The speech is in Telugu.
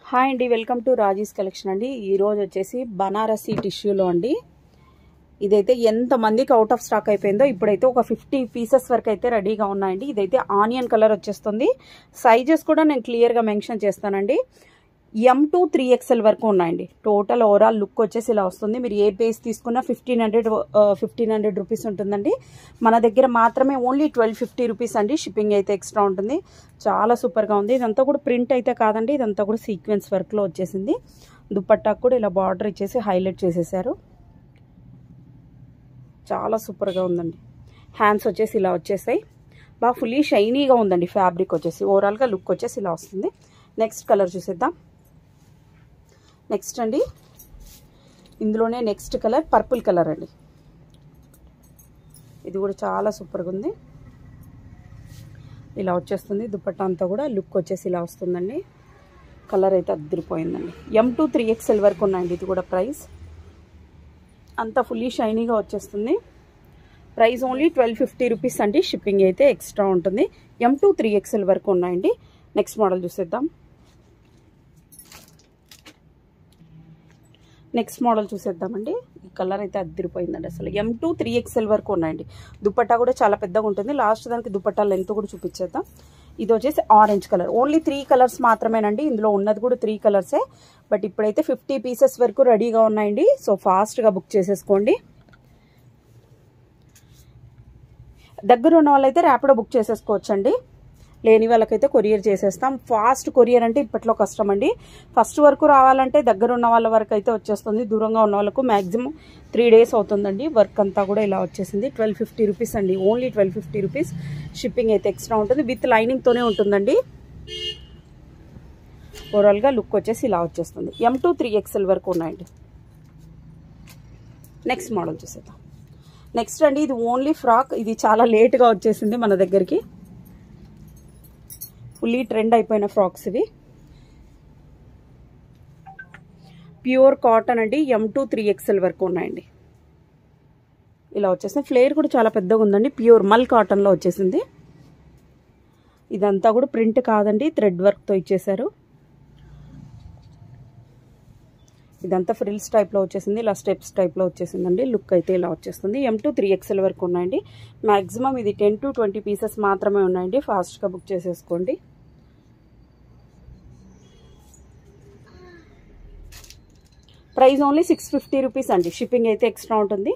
హాయ్ అండి, వెల్కమ్ టు రాజీస్ కలెక్షన్ అండి. ఈరోజు వచ్చేసి బనారసీ టిష్యూలో అండి. ఇదైతే ఎంతమందికి అవుట్ ఆఫ్ స్టాక్ అయిపోయిందో ఇప్పుడైతే ఒక 50 పీసెస్ వరకు అయితే రెడీగా ఉన్నాయండి. ఇదైతే ఆనియన్ కలర్ వచ్చేస్తుంది. సైజెస్ కూడా నేను క్లియర్గా మెన్షన్ చేస్తానండి. M to 3XL వరకు ఉన్నాయండి. టోటల్ ఓవరాల్ లుక్ వచ్చేసి ఇలా వస్తుంది. మీరు ఏ బేస్ తీసుకున్నా 1500 రూపీస్ ఉంటుందండి. మన దగ్గర మాత్రమే ఓన్లీ 1250 రూపీస్ అండి. షిప్పింగ్ అయితే ఎక్స్ట్రా ఉంటుంది. చాలా సూపర్గా ఉంది. ఇదంతా కూడా ప్రింట్ అయితే కాదండి, ఇదంతా కూడా సీక్వెన్స్ వర్క్లో వచ్చేసింది. దుపట్టాకు కూడా ఇలా బార్డర్ ఇచ్చేసి హైలైట్ చేసేసారు. చాలా సూపర్గా ఉందండి. హ్యాండ్స్ వచ్చేసి ఇలా వచ్చేసాయి. బాగా ఫుల్లీ షైనీగా ఉందండి. ఫ్యాబ్రిక్ వచ్చేసి ఓవరాల్గా లుక్ వచ్చేసి ఇలా వస్తుంది. నెక్స్ట్ కలర్ చూసేద్దాం. నెక్స్ట్ అండి, ఇందులోనే నెక్స్ట్ కలర్ పర్పుల్ కలర్ అండి. ఇది కూడా చాలా సూపర్గా ఉంది. ఇలా వచ్చేస్తుంది. దుపట్టా అంతా కూడా లుక్ వచ్చేసి ఇలా వస్తుందండి. కలర్ అయితే అదిరిపోయిందండి. M to 3XL వరకు ఉన్నాయండి. ఇది కూడా ప్రైస్ అంతా ఫుల్లీ షైనీగా వచ్చేస్తుంది. ప్రైస్ ఓన్లీ 1250 రూపీస్ అండి. షిప్పింగ్ అయితే ఎక్స్ట్రా ఉంటుంది. M to 3XL వరకు ఉన్నాయండి. నెక్స్ట్ మోడల్ చూసేద్దాం. నెక్స్ట్ మోడల్ చూసేద్దామండి. ఈ కలర్ అయితే అదిరిపోయిందండి. అసలు M to 3XL వరకు ఉన్నాయండి. దుపట్టా కూడా చాలా పెద్దగా ఉంటుంది. లాస్ట్ దానికి దుపట్టా లెంత్ కూడా చూపించేద్దాం. ఇది వచ్చేసి ఆరెంజ్ కలర్. ఓన్లీ 3 కలర్స్ మాత్రమేనండి. ఇందులో ఉన్నది కూడా 3 కలర్సే. బట్ ఇప్పుడైతే 50 పీసెస్ వరకు రెడీగా ఉన్నాయండి. సో ఫాస్ట్గా బుక్ చేసేసుకోండి. దగ్గర ఉన్న వాళ్ళైతే ర్యాపిడో బుక్ చేసేసుకోవచ్చండి. లేని వాళ్ళకైతే కొరియర్ చేసేస్తాం. ఫాస్ట్ కొరియర్ అంటే ఇప్పట్లో కష్టం అండి. ఫస్ట్ వరకు రావాలంటే దగ్గర ఉన్న వాళ్ళ వరకు అయితే వచ్చేస్తుంది. దూరంగా ఉన్న వాళ్ళకు మ్యాక్సిమం 3 డేస్ అవుతుందండి. వర్క్ అంతా కూడా ఇలా వచ్చేసింది. 1250 రూపీస్ అండి. Only 1250 rupees. షిప్పింగ్ అయితే ఎక్స్ట్రా ఉంటుంది. విత్ లైనింగ్తోనే ఉంటుందండి. ఓవరాల్గా లుక్ వచ్చేసి ఇలా వచ్చేస్తుంది. M to 3XL వరకు ఉన్నాయండి. నెక్స్ట్ మోడల్ చూసేద్దాం. నెక్స్ట్ అండి, ఇది ఓన్లీ ఫ్రాక్. ఇది చాలా లేట్గా వచ్చేసింది మన దగ్గరికి. ఫుల్లీ ట్రెండ్ అయిపోయిన ఫ్రాక్స్ ఇవి. ప్యూర్ కాటన్ అండి. M to 3XL వరకు ఉన్నాయండి. ఇలా వచ్చేసింది. ఫ్లేర్ కూడా చాలా పెద్దగా ఉందండి. ప్యూర్ మల్ కాటన్లో వచ్చేసింది. ఇదంతా కూడా ప్రింట్ కాదండి, థ్రెడ్ వర్క్తో ఇచ్చేసారు. ఇదంతా ఫ్రిల్స్ టైప్లో వచ్చేసింది. ఇలా స్టెప్స్ టైప్లో వచ్చేసిందండి. లుక్ అయితే ఇలా వచ్చేస్తుంది. M to 3XL వరకు ఉన్నాయండి. మ్యాక్సిమం ఇది 10 to 20 పీసెస్ మాత్రమే ఉన్నాయండి. ఫాస్ట్గా బుక్ చేసేసుకోండి. ప్రైస్ ఓన్లీ 650 రూపీస్ అండి. షిప్పింగ్ అయితే ఎక్స్ట్రా ఉంటుంది.